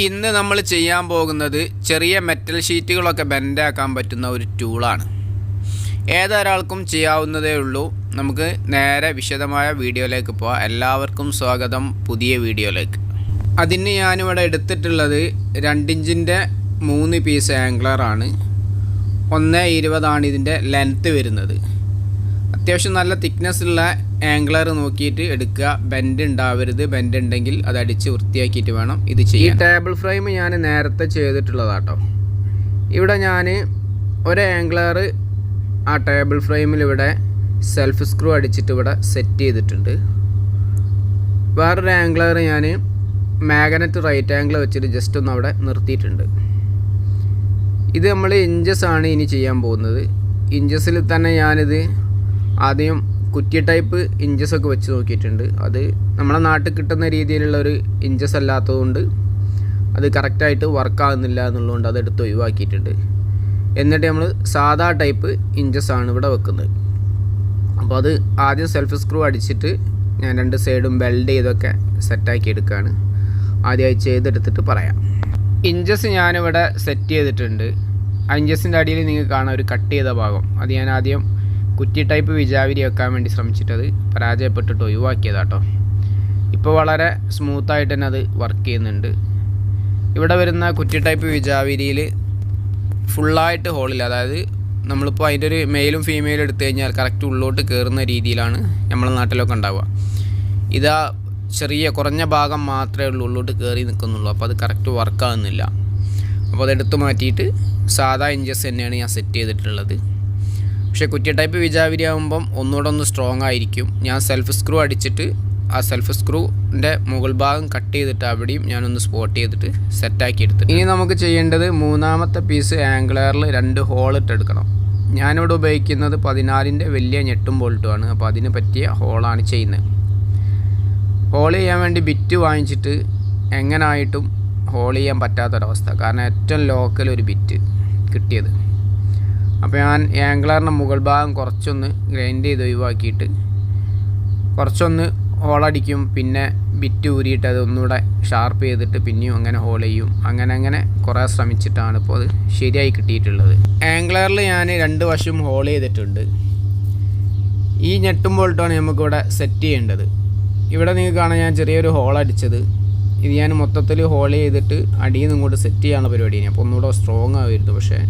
ഇന്ന് നമ്മൾ ചെയ്യാൻ പോകുന്നത് ചെറിയ മെറ്റൽ ഷീറ്റുകളൊക്കെ ബെൻഡാക്കാൻ പറ്റുന്ന ഒരു ടൂളാണ്. ഏതൊരാൾക്കും ചെയ്യാവുന്നതേ ഉള്ളൂ. നമുക്ക് നേരെ വിശദമായ വീഡിയോയിലേക്ക് പോകാം. എല്ലാവർക്കും സ്വാഗതം പുതിയ വീഡിയോയിലേക്ക്. അതിന് ഞാനിവിടെ എടുത്തിട്ടുള്ളത് 2 ഇഞ്ചിൻ്റെ 3 പീസ് ആംഗ്ലറാണ്. 1.20 ഇതിൻ്റെ ലെങ്ത്ത് വരുന്നത്. അത്യാവശ്യം നല്ല തിക്നെസ് ഉള്ള ആംഗ്ലർ നോക്കിയിട്ട് എടുക്കുക. ബെൻഡ് ഉണ്ടാവരുത്. ബെൻഡ് ഉണ്ടെങ്കിൽ അത് അടിച്ച് വൃത്തിയാക്കിയിട്ട് വേണം ഇത് ചെയ്യാൻ. ഈ ടേബിൾ ഫ്രെയിം ഞാൻ നേരത്തെ ചെയ്തിട്ടുള്ളതാട്ടോ. ഇവിടെ ഞാൻ ഒരു ആംഗ്ലർ ആ ടേബിൾ ഫ്രെയിമിൽ ഇവിടെ സെൽഫ് സ്ക്രൂ അടിച്ചിട്ട് ഇവിടെ സെറ്റ് ചെയ്തിട്ടുണ്ട്. വേറൊരു ആംഗ്ലർ ഞാൻ മാഗ്നറ്റ് റൈറ്റ് ആംഗിൾ വെച്ചിട്ട് ജസ്റ്റ് ഒന്ന് അവിടെ നിർത്തിയിട്ടുണ്ട്. ഇത് നമ്മൾ ഇഞ്ചസ് ആണ് ഇനി ചെയ്യാൻ പോകുന്നത്. ഇഞ്ചസിൽ തന്നെ ഞാനിത് ആദ്യം കുറ്റി ടൈപ്പ് ഇഞ്ചസൊക്കെ വെച്ച് നോക്കിയിട്ടുണ്ട്. അത് നമ്മളെ നാട്ടിൽ കിട്ടുന്ന രീതിയിലുള്ള ഒരു ഇഞ്ചസ് അല്ലാത്തതുകൊണ്ട് അത് കറക്റ്റായിട്ട് വർക്കാകുന്നില്ല എന്നുള്ളതുകൊണ്ട് അതെടുത്ത് ഒഴിവാക്കിയിട്ടുണ്ട്. എന്നിട്ട് നമ്മൾ സാധാ ടൈപ്പ് ഇഞ്ചസാണ് ഇവിടെ വെക്കുന്നത്. അപ്പോൾ അത് ആദ്യം സെൽഫ് സ്ക്രൂ അടിച്ചിട്ട് ഞാൻ 2 സൈഡും വെൽഡ് ചെയ്തൊക്കെ സെറ്റാക്കി എടുക്കുകയാണ്. ആദ്യമായി ചെയ്തെടുത്തിട്ട് പറയാം. ഇഞ്ചസ് ഞാനിവിടെ സെറ്റ് ചെയ്തിട്ടുണ്ട്. ആ ഇഞ്ചസിൻ്റെ അടിയിൽ നിങ്ങൾക്ക് കാണാം ഒരു കട്ട് ചെയ്ത ഭാഗം. അത് ഞാൻ ആദ്യം കുറ്റി ടൈപ്പ് വിജാവിരി വെക്കാൻ വേണ്ടി ശ്രമിച്ചിട്ടത് പരാജയപ്പെട്ടിട്ട് ഒഴിവാക്കിയതാട്ടോ. ഇപ്പോൾ വളരെ സ്മൂത്തായിട്ട് തന്നെ അത് വർക്ക് ചെയ്യുന്നുണ്ട്. ഇവിടെ വരുന്ന കുറ്റി ടൈപ്പ് വിജാവിരിയിൽ ഫുള്ളായിട്ട് ഹോളില്ല. അതായത് നമ്മളിപ്പോൾ അതിൻ്റെ ഒരു മെയിലും ഫീമെയിലും എടുത്തു കഴിഞ്ഞാൽ കറക്റ്റ് ഉള്ളോട്ട് കയറുന്ന രീതിയിലാണ് നമ്മളെ നാട്ടിലൊക്കെ ഉണ്ടാവുക. ഇതാ ചെറിയ കുറഞ്ഞ ഭാഗം മാത്രമേ ഉള്ളൂ ഉള്ളോട്ട് കയറി നിൽക്കുന്നുള്ളൂ. അപ്പോൾ അത് കറക്റ്റ് വർക്കാകുന്നില്ല. അപ്പോൾ അതെടുത്ത് മാറ്റിയിട്ട് സാധാ ഇഞ്ചസ് തന്നെയാണ് ഞാൻ സെറ്റ് ചെയ്തിട്ടുള്ളത്. പക്ഷേ കുറ്റി ടൈപ്പ് വിജാവിരി ആകുമ്പം ഒന്നുകൂടെ ഒന്ന് സ്ട്രോങ് ആയിരിക്കും. ഞാൻ സെൽഫ് സ്ക്രൂ അടിച്ചിട്ട് ആ സെൽഫ് സ്ക്രൂവിൻ്റെ മുകൾ ഭാഗം കട്ട് ചെയ്തിട്ട് അവിടെയും ഞാനൊന്ന് സ്പോട്ട് ചെയ്തിട്ട് സെറ്റാക്കി എടുത്തു. ഇനി നമുക്ക് ചെയ്യേണ്ടത് 3ാമത്തെ പീസ് ആംഗ്ലറിൽ 2 ഹോൾ ഇട്ടെടുക്കണം. ഞാനിവിടെ ഉപയോഗിക്കുന്നത് 14-ൻ്റെ വലിയ ഞെട്ടും ബോൾട്ടുമാണ്. അപ്പോൾ അതിന് പറ്റിയ ഹോളാണ് ചെയ്യുന്നത്. ഹോൾ ചെയ്യാൻ വേണ്ടി ബിറ്റ് വാങ്ങിച്ചിട്ട് എങ്ങനായിട്ടും ഹോൾ ചെയ്യാൻ പറ്റാത്തൊരവസ്ഥ. കാരണം ഏറ്റവും ലോക്കൽ ഒരു ബിറ്റ് കിട്ടിയത്. അപ്പോൾ ഞാൻ ആംഗ്ലറിൻ്റെ മുകൾ ഭാഗം കുറച്ചൊന്ന് ഗ്രൈൻഡ് ചെയ്ത് ഒഴിവാക്കിയിട്ട് കുറച്ചൊന്ന് ഹോളടിക്കും. പിന്നെ ബിറ്റ് ഊരിയിട്ട് അതൊന്നുകൂടെ ഷാർപ്പ് ചെയ്തിട്ട് പിന്നെയും അങ്ങനെ ഹോൾ ചെയ്യും. അങ്ങനെ കുറേ ശ്രമിച്ചിട്ടാണ് ഇപ്പോൾ അത് ശരിയായി കിട്ടിയിട്ടുള്ളത്. ആംഗ്ലറിൽ ഞാൻ 2 വശവും ഹോൾ ചെയ്തിട്ടുണ്ട്. ഈ ഞെട്ടും ബോൾട്ടാണ് നമുക്കിവിടെ സെറ്റ് ചെയ്യേണ്ടത്. ഇവിടെ നിങ്ങൾക്ക് കാണാൻ ഞാൻ ചെറിയൊരു ഹോൾ അടിച്ചത്. ഇത് ഞാൻ മൊത്തത്തിൽ ഹോൾ ചെയ്തിട്ട് അടിയിൽ നിന്ന് ഇങ്ങോട്ട് സെറ്റ് ചെയ്യാനുള്ള പരിപാടിയാണ്. അപ്പോൾ ഒന്നുകൂടെ സ്ട്രോങ് ആവരുത്. പക്ഷേ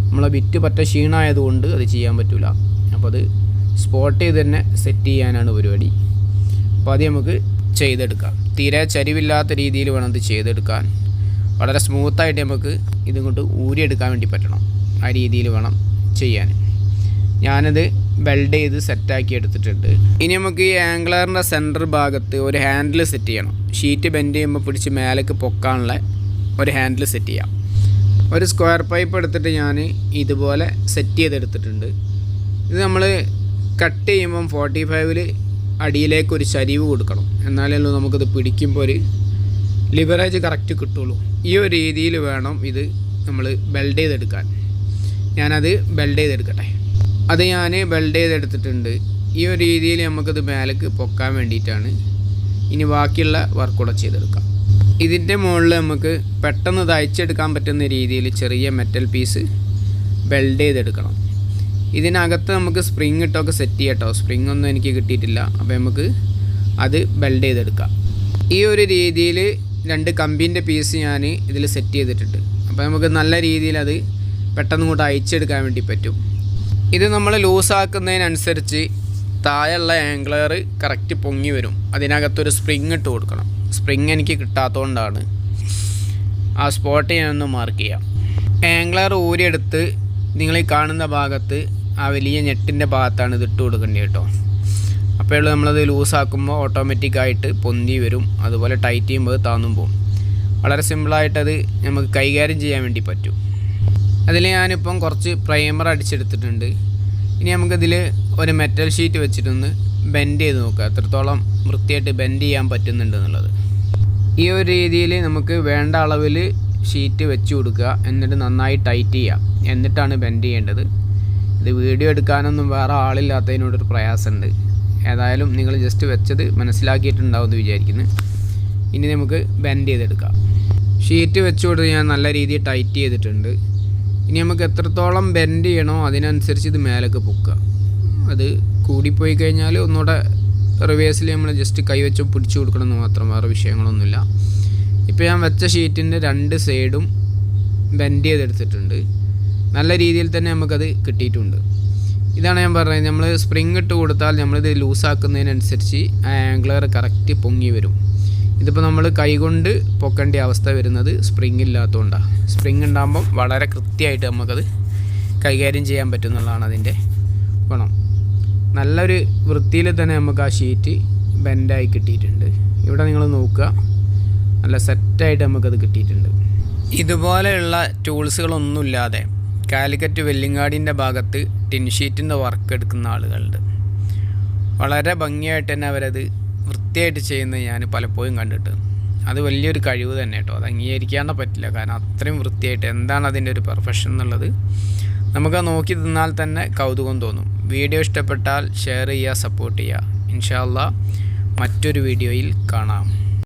നമ്മളെ ബിറ്റ് പറ്റ ക്ഷീണമായതുകൊണ്ട് അത് ചെയ്യാൻ പറ്റില്ല. അപ്പോൾ അത് സ്പോട്ട് ചെയ്ത് തന്നെ സെറ്റ് ചെയ്യാനാണ് പരിപാടി. അപ്പോൾ അത് നമുക്ക് ചെയ്തെടുക്കാം. തീരെ ചരിവില്ലാത്ത രീതിയിൽ വേണം ഇത് ചെയ്തെടുക്കാൻ. വളരെ സ്മൂത്തായിട്ട് നമുക്ക് ഇതിങ്ങോട്ട് ഊരിയെടുക്കാൻ വേണ്ടി പറ്റണം. ആ രീതിയിൽ വേണം ചെയ്യാൻ. ഞാനത് വെൽഡ് ചെയ്ത് സെറ്റാക്കി എടുത്തിട്ടുണ്ട്. ഇനി നമുക്ക് ഈ ആംഗ്ലറിൻ്റെ സെൻറ്റർ ഭാഗത്ത് ഒരു ഹാൻഡിൽ സെറ്റ് ചെയ്യണം. ഷീറ്റ് ബെൻഡ് ചെയ്യുമ്പോൾ പിടിച്ച് മേലേക്ക് പൊക്കാനുള്ള ഒരു ഹാൻഡിൽ സെറ്റ് ചെയ്യാം. ഒരു സ്ക്വയർ പൈപ്പ് എടുത്തിട്ട് ഞാൻ ഇതുപോലെ സെറ്റ് ചെയ്തെടുത്തിട്ടുണ്ട്. ഇത് നമ്മൾ കട്ട് ചെയ്യുമ്പം 45-ൽ അടിയിലേക്കൊരു ചരിവ് കൊടുക്കണം. എന്നാലേ നമുക്കിത് പിടിക്കുമ്പോൾ ഒരു ലിവറേജ് കറക്റ്റ് കിട്ടുള്ളൂ. ഈ ഒരു രീതിയിൽ വേണം ഇത് നമ്മൾ വെൽഡ് ചെയ്തെടുക്കാൻ. ഞാനത് വെൽഡ് ചെയ്തെടുക്കട്ടെ. അത് ഞാൻ വെൽഡ് ചെയ്തെടുത്തിട്ടുണ്ട്. ഈ ഒരു രീതിയിൽ നമുക്കിത് മേലേക്ക് പൊക്കാൻ വേണ്ടിയിട്ടാണ്. ഇനി ബാക്കിയുള്ള വർക്ക് കൂടെ ചെയ്തെടുക്കാം. ഇതിൻ്റെ മുകളിൽ നമുക്ക് പെട്ടെന്ന് തയ്ച്ചെടുക്കാൻ പറ്റുന്ന രീതിയിൽ ചെറിയ മെറ്റൽ പീസ് വെൽഡ് ചെയ്തെടുക്കണം. ഇതിനകത്ത് നമുക്ക് സ്പ്രിങ് ഇട്ടൊക്കെ സെറ്റ് ചെയ്യട്ടോ. സ്പ്രിങ് ഒന്നും എനിക്ക് കിട്ടിയിട്ടില്ല. അപ്പോൾ നമുക്ക് അത് വെൽഡ് ചെയ്തെടുക്കാം. ഈ ഒരു രീതിയിൽ 2 കമ്പിൻ്റെ പീസ് ഞാൻ ഇതിൽ സെറ്റ് ചെയ്തിട്ടുണ്ട്. അപ്പോൾ നമുക്ക് നല്ല രീതിയിൽ അത് പെട്ടെന്ന് ഇങ്ങോട്ട് അയച്ചെടുക്കാൻ വേണ്ടി പറ്റും. ഇത് നമ്മൾ ലൂസാക്കുന്നതിനനുസരിച്ച് താഴെയുള്ള ആംഗ്ലർ കറക്റ്റ് പൊങ്ങി വരും. അതിനകത്തൊരു സ്പ്രിങ് ഇട്ട് കൊടുക്കണം. സ്പ്രിങ് എനിക്ക് കിട്ടാത്തതുകൊണ്ടാണ്. ആ സ്പോട്ട് ഞാനൊന്ന് മാർക്ക് ചെയ്യാം. ആംഗ്ലർ ഊരിയെടുത്ത് നിങ്ങൾ ഈ കാണുന്ന ഭാഗത്ത് ആ വലിയ ഞെട്ടിൻ്റെ ഭാഗത്താണ് ഇത് ഇട്ട് കൊടുക്കേണ്ടത് കേട്ടോ. അപ്പോൾ നമ്മളത് ലൂസാക്കുമ്പോൾ ഓട്ടോമാറ്റിക്കായിട്ട് പൊന്തി വരും. അതുപോലെ ടൈറ്റ് ചെയ്യുമ്പോൾ താന്നും പോകും. വളരെ സിമ്പിളായിട്ടത് നമുക്ക് കൈകാര്യം ചെയ്യാൻ വേണ്ടി പറ്റും. അതിൽ ഞാനിപ്പം കുറച്ച് പ്രൈമർ അടിച്ചെടുത്തിട്ടുണ്ട്. ഇനി നമുക്കിതിൽ ഒരു മെറ്റൽ ഷീറ്റ് വെച്ചിട്ടൊന്ന് ബെൻഡ് ചെയ്ത് നോക്കുക എത്രത്തോളം വൃത്തിയായിട്ട് ബെൻഡ് ചെയ്യാൻ പറ്റുന്നുണ്ട് എന്നുള്ളത്. ഈ ഒരു രീതിയിൽ നമുക്ക് വേണ്ട അളവിൽ ഷീറ്റ് വെച്ച് കൊടുക്കുക. എന്നിട്ട് നന്നായി ടൈറ്റ് ചെയ്യുക. എന്നിട്ടാണ് ബെൻഡ് ചെയ്യേണ്ടത്. ഇത് വീഡിയോ എടുക്കാനൊന്നും വേറെ ആളില്ലാത്തതിനോടൊരു പ്രയാസമുണ്ട്. ഏതായാലും നിങ്ങൾ ജസ്റ്റ് വെച്ചത് മനസ്സിലാക്കിയിട്ടുണ്ടാവുമെന്ന് വിചാരിക്കുന്നു. ഇനി നമുക്ക് ബെൻഡ് ചെയ്തെടുക്കാം. ഷീറ്റ് വെച്ച് കൊടുത്ത് ഞാൻ നല്ല രീതിയിൽ ടൈറ്റ് ചെയ്തിട്ടുണ്ട്. ഇനി നമുക്ക് എത്രത്തോളം ബെൻഡ് ചെയ്യണോ അതിനനുസരിച്ച് ഇത് മേലേക്ക് പൊക്കുക. അത് കൂടിപ്പോയി കഴിഞ്ഞാൽ ഒന്നുകൂടെ റിവേഴ്സിൽ നമ്മൾ ജസ്റ്റ് കൈവച്ച് പിടിച്ചു കൊടുക്കണമെന്ന് മാത്രം, വേറെ വിഷയങ്ങളൊന്നുമില്ല. ഇപ്പോൾ ഞാൻ വെച്ച ഷീറ്റിൻ്റെ 2 സൈഡും ബെൻഡ് ചെയ്തെടുത്തിട്ടുണ്ട്. നല്ല രീതിയിൽ തന്നെ നമുക്കത് കിട്ടിയിട്ടുണ്ട്. ഇതാണ് ഞാൻ പറഞ്ഞത്, നമ്മൾ സ്പ്രിങ് ഇട്ട് കൊടുത്താൽ നമ്മളിത് ലൂസാക്കുന്നതിനനുസരിച്ച് ആ ആംഗ്ലർ കറക്റ്റ് പൊങ്ങി വരും. ഇതിപ്പോൾ നമ്മൾ കൈകൊണ്ട് പൊക്കേണ്ട അവസ്ഥ വരുന്നത് സ്പ്രിങ് ഇല്ലാത്തതുകൊണ്ടാണ്. സ്പ്രിങ് ഉണ്ടാകുമ്പം വളരെ കൃത്യമായിട്ട് നമുക്കത് കൈകാര്യം ചെയ്യാൻ പറ്റുന്നുള്ളതാണ് അതിൻ്റെ ഗുണം. നല്ലൊരു വൃത്തിയിൽ തന്നെ നമുക്ക് ആ ഷീറ്റ് ബെൻഡായി കിട്ടിയിട്ടുണ്ട്. ഇവിടെ നിങ്ങൾ നോക്കുക, നല്ല സെറ്റായിട്ട് നമുക്കത് കിട്ടിയിട്ടുണ്ട്. ഇതുപോലെയുള്ള ടൂൾസുകളൊന്നുമില്ലാതെ കാലിക്കറ്റ് വെല്ലിങ്ങാടിൻ്റെ ഭാഗത്ത് ടിൻ ഷീറ്റിൻ്റെ വർക്ക് എടുക്കുന്ന ആളുകളുണ്ട്. വളരെ ഭംഗിയായിട്ട് തന്നെ അവരത് വൃത്തിയായിട്ട് ചെയ്യുന്നത് ഞാൻ പലപ്പോഴും കണ്ടിട്ട്. അത് വലിയൊരു കഴിവ് തന്നെ കേട്ടോ. അത് അംഗീകരിക്കാണ്ട് പറ്റില്ല. കാരണം അത്രയും വൃത്തിയായിട്ട് എന്താണ് അതിൻ്റെ ഒരു പെർഫെക്ഷൻ എന്നുള്ളത് നമുക്ക് നോക്കി നിന്നാൽ തന്നെ കൗതുകം തോന്നും. വീഡിയോ ഇഷ്ടപ്പെട്ടാൽ ഷെയർ ചെയ്യുക, സപ്പോർട്ട് ചെയ്യുക. ഇൻഷാ അല്ലാഹ് മറ്റൊരു വീഡിയോയിൽ കാണാം.